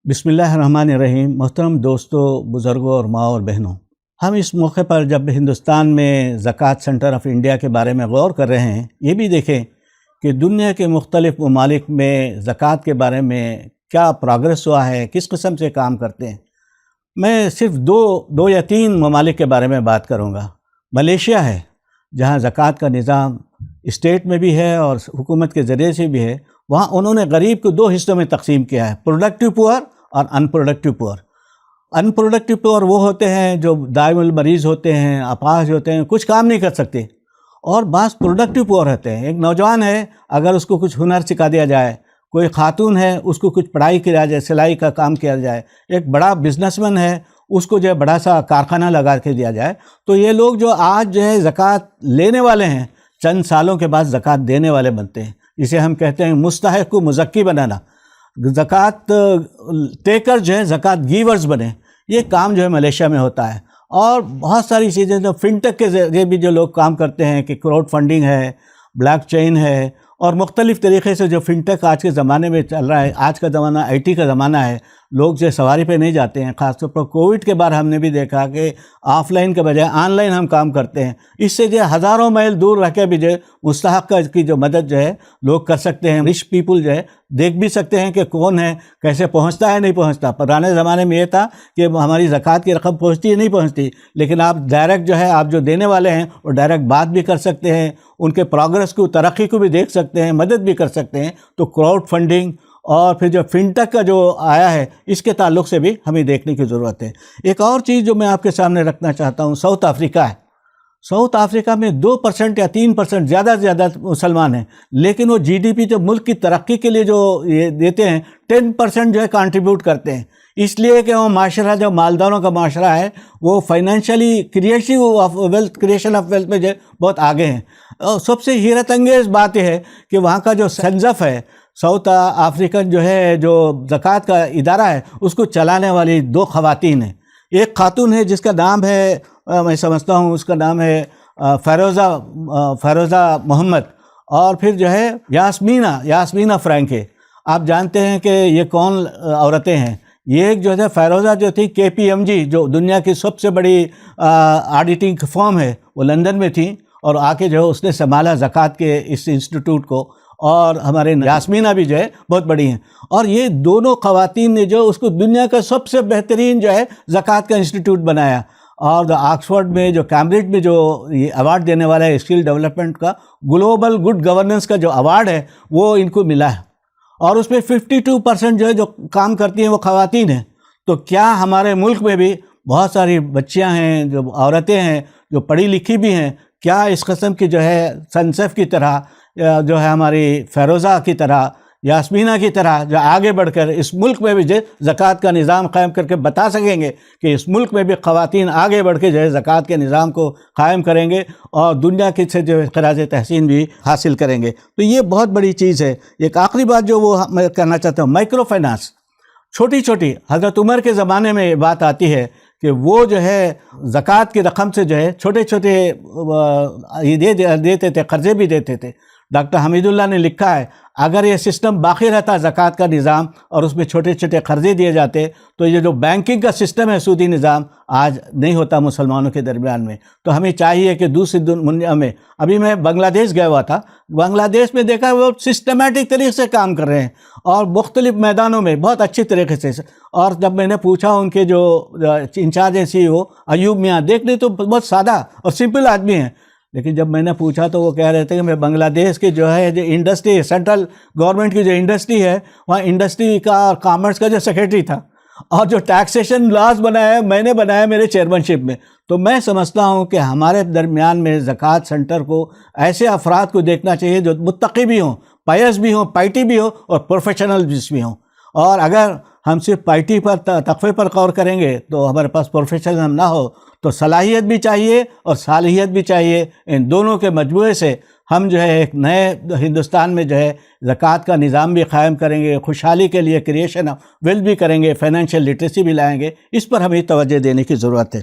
بسم اللہ الرحمن الرحیم۔ محترم دوستوں، بزرگوں اور ماں اور بہنوں، ہم اس موقع پر جب ہندوستان میں زکوٰۃ سینٹر آف انڈیا کے بارے میں غور کر رہے ہیں، یہ بھی دیکھیں کہ دنیا کے مختلف ممالک میں زکوٰۃ کے بارے میں کیا پروگریس ہوا ہے، کس قسم سے کام کرتے ہیں۔ میں صرف دو یا تین ممالک کے بارے میں بات کروں گا۔ ملیشیا ہے، جہاں زکوٰۃ کا نظام اسٹیٹ میں بھی ہے اور حکومت کے ذریعے سے بھی ہے۔ وہاں انہوں نے غریب کو دو حصوں میں تقسیم کیا ہے، پروڈکٹیو پور اور ان پروڈکٹیو پور۔ ان پروڈکٹیو پور وہ ہوتے ہیں جو دائم المریض ہوتے ہیں، اپاہج ہوتے ہیں، کچھ کام نہیں کر سکتے، اور بعض پروڈکٹیو پور ہوتے ہیں۔ ایک نوجوان ہے، اگر اس کو کچھ ہنر سکھا دیا جائے، کوئی خاتون ہے، اس کو کچھ پڑھائی کیا جائے، سلائی کا کام کیا جائے، ایک بڑا بزنس مین ہے، اس کو جو ہے بڑا سا کارخانہ لگا کے دیا جائے، تو یہ لوگ جو آج جو ہے زکوٰۃ لینے والے ہیں، چند سالوں کے بعد زکوٰۃ دینے والے بنتے ہیں۔ اسے ہم کہتے ہیں مستحق کو مزکی بنانا۔ زکوٰۃ ٹیکر جو ہے زکوٰۃ گیورز بنے۔ یہ کام جو ہے ملیشیا میں ہوتا ہے۔ اور بہت ساری چیزیں جو فنٹیک کے ذریعے بھی جو لوگ کام کرتے ہیں، کہ کراؤڈ فنڈنگ ہے، بلاک چین ہے، اور مختلف طریقے سے جو فنٹیک آج کے زمانے میں چل رہا ہے۔ آج کا زمانہ آئی ٹی کا زمانہ ہے، لوگ جو سواری پہ نہیں جاتے ہیں۔ خاص طور پر کووڈ کے بعد ہم نے بھی دیکھا کہ آف لائن کے بجائے آن لائن ہم کام کرتے ہیں۔ اس سے جو ہزاروں میل دور رہ کے بھی جو مستحق کی جو مدد جو ہے لوگ کر سکتے ہیں۔ رچ پیپل جو ہے دیکھ بھی سکتے ہیں کہ کون ہے، کیسے پہنچتا ہے، نہیں پہنچتا۔ پرانے زمانے میں یہ تھا کہ ہماری زکوٰۃ کی رقم پہنچتی ہے نہیں پہنچتی، لیکن آپ ڈائریکٹ جو ہے آپ جو دینے والے ہیں وہ ڈائریکٹ بات بھی کر سکتے ہیں، ان کے پروگرس کو، ترقی کو بھی دیکھ سکتے ہیں، مدد بھی کر سکتے ہیں۔ تو کراؤڈ فنڈنگ اور پھر جو فنٹیک کا جو آیا ہے، اس کے تعلق سے بھی ہمیں دیکھنے کی ضرورت ہے۔ ایک اور چیز جو میں آپ کے سامنے رکھنا چاہتا ہوں، ساؤتھ افریقہ ہے۔ ساؤتھ افریقہ میں 2% یا 3% زیادہ سے زیادہ مسلمان ہیں، لیکن وہ جی ڈی پی جو ملک کی ترقی کے لیے جو یہ دیتے ہیں 10% جو ہے کنٹریبیوٹ کرتے ہیں، اس لیے کہ وہ معاشرہ جو مالداروں کا معاشرہ ہے وہ فائنینشلی کریشن آف ویلتھ میں جو بہت آگے ہیں۔ اور سب سے حیرت انگیز بات یہ ہے کہ وہاں کا جو سنزف ہے، ساؤتھ افریقن جو ہے جو زکوٰۃ کا ادارہ ہے، اس کو چلانے والی 2 خواتین ہیں۔ ایک خاتون ہے جس کا نام ہے، میں سمجھتا ہوں اس کا نام ہے فیروزہ محمد، اور پھر جو ہے یاسمینہ فرینک ہے۔ آپ جانتے ہیں کہ یہ کون عورتیں ہیں؟ یہ ایک جو ہے فیروزہ جو تھی KPMG، جو دنیا کی سب سے بڑی آڈیٹنگ فرم ہے، وہ لندن میں تھی، اور آ کے جو ہے اس نے سنبھالا زکوٰۃ کے اس انسٹیٹیوٹ کو۔ اور ہمارے یاسمینہ بھی جو ہے بہت بڑی ہیں، اور یہ دونوں خواتین نے جو اس کو دنیا کا سب سے بہترین جو ہے زکوٰۃ کا انسٹیٹیوٹ بنایا۔ اور آکسفورڈ میں جو کیمبرج میں جو یہ ایوارڈ دینے والا ہے اسکل ڈیولپمنٹ کا، گلوبل گڈ گورننس کا جو ایوارڈ ہے وہ ان کو ملا ہے، اور اس میں 52% جو ہے جو کام کرتی ہیں وہ خواتین ہیں۔ تو کیا ہمارے ملک میں بھی بہت ساری بچیاں ہیں، جو عورتیں ہیں، جو پڑھی لکھی بھی ہیں، کیا اس قسم کی جو ہے سنسف کی طرح، جو ہے ہماری فیروزہ کی طرح، یاسمینہ کی طرح جو آگے بڑھ کر اس ملک میں بھی جو زکوٰۃ کا نظام قائم کر کے بتا سکیں گے کہ اس ملک میں بھی خواتین آگے بڑھ کے جو ہے زکوٰۃ کے نظام کو قائم کریں گے اور دنیا کی سے جو خراج تحسین بھی حاصل کریں گے؟ تو یہ بہت بڑی چیز ہے۔ ایک آخری بات جو وہ میں کرنا چاہتا ہوں، مائکرو فائنانس، چھوٹی حضرت عمر کے زمانے میں بات آتی ہے کہ وہ جو ہے زکوٰۃ کی رقم سے جو ہے چھوٹے یہ دیتے تھے، قرضے بھی دیتے تھے۔ ڈاکٹر حمید اللہ نے لکھا ہے، اگر یہ سسٹم باقی رہتا زکوٰۃ کا نظام اور اس میں چھوٹے قرضے دیے جاتے، تو یہ جو بینکنگ کا سسٹم ہے، سودی نظام، آج نہیں ہوتا مسلمانوں کے درمیان میں۔ تو ہمیں چاہیے کہ دوسری دنیا میں، ابھی میں بنگلہ دیش گیا ہوا تھا، بنگلہ دیش میں دیکھا وہ سسٹمیٹک طریقے سے کام کر رہے ہیں، اور مختلف میدانوں میں بہت اچھی طریقے سے۔ اور جب میں نے پوچھا ان کے جو انچارج ہیں CEO ایوب میاں، دیکھنے تو بہت سادہ اور سمپل آدمی ہیں، لیکن جب میں نے پوچھا تو وہ کہہ رہے تھے کہ میں بنگلہ دیش کی جو ہے جو انڈسٹری، سینٹرل گورنمنٹ کی جو انڈسٹری ہے، وہاں انڈسٹری کا اور کامرس کا جو سیکریٹری تھا، اور جو ٹیکسیشن لاز بنایا ہے میں نے بنایا میرے چیئرمین میں۔ تو میں سمجھتا ہوں کہ ہمارے درمیان میں زکوٰۃ سینٹر کو ایسے افراد کو دیکھنا چاہیے جو متقی بھی ہوں، پائس بھی ہوں، پائٹی بھی ہوں، اور پروفیشنل بھی ہوں۔ اور اگر ہم صرف پائٹی پر، تقوی پر غور کریں گے تو ہمارے پاس پروفیشنل نہ ہو، تو صلاحیت بھی چاہیے اور صالحیت بھی چاہیے۔ ان دونوں کے مجموعے سے ہم جو ہے ایک نئے ہندوستان میں جو ہے زکوٰۃ کا نظام بھی قائم کریں گے، خوشحالی کے لیے کریشن آف ویلتھ بھی کریں گے، فائنینشیل لٹریسی بھی لائیں گے۔ اس پر ہمیں توجہ دینے کی ضرورت ہے۔